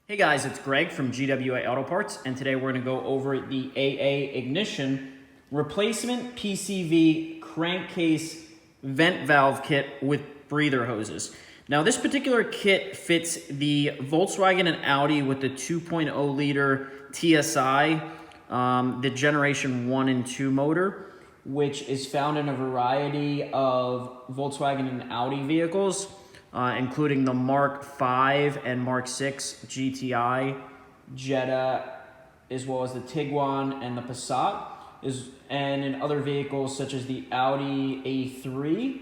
Hey guys, it's Greg from GWA Auto Parts, and today we're going to go over the AA ignition replacement PCV crankcase vent valve kit with breather hoses. Now this particular kit fits the Volkswagen and Audi with the 2.0 liter TSI, the generation 1 and 2 motor, which is found in a variety of Volkswagen and Audi vehicles, including the Mk5 and Mk6 GTI, Jetta, as well as the Tiguan and the Passat, and in other vehicles such as the Audi A3,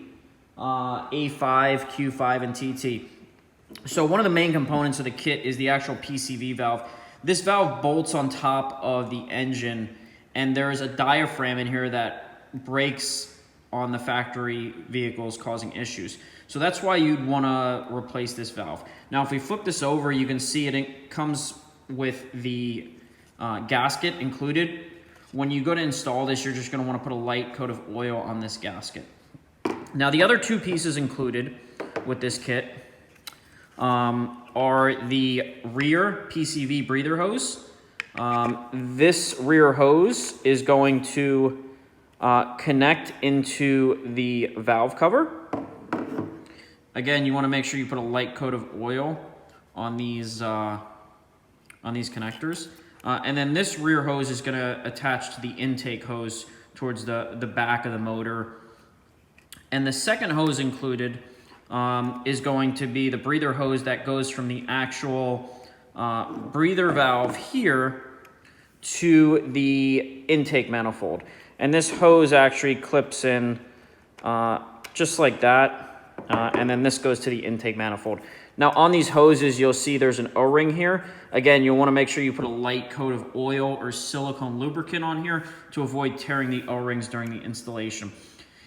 A5, Q5, and TT. So one of the main components of the kit is the actual PCV valve. This valve bolts on top of the engine, and there is a diaphragm in here that breaks on the factory vehicles, causing issues. So that's why you'd want to replace this valve. Now if we flip this over, you can see it comes with the gasket included. When you go to install this, you're just going to want to put a light coat of oil on this gasket. Now the other two pieces included with this kit are the rear PCV breather hose. This rear hose is going to connect into the valve cover. Again, you want to make sure you put a light coat of oil on these connectors. And then this rear hose is going to attach to the intake hose towards the back of the motor. And the second hose included is going to be the breather hose that goes from the actual breather valve here to the intake manifold. And this hose actually clips in just like that. And then this goes to the intake manifold. Now on these hoses, you'll see there's an O-ring here. Again, you'll want to make sure you put a light coat of oil or silicone lubricant on here to avoid tearing the O-rings during the installation.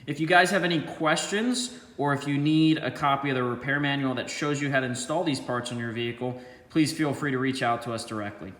If you guys have any questions, or if you need a copy of the repair manual that shows you how to install these parts on your vehicle, please feel free to reach out to us directly.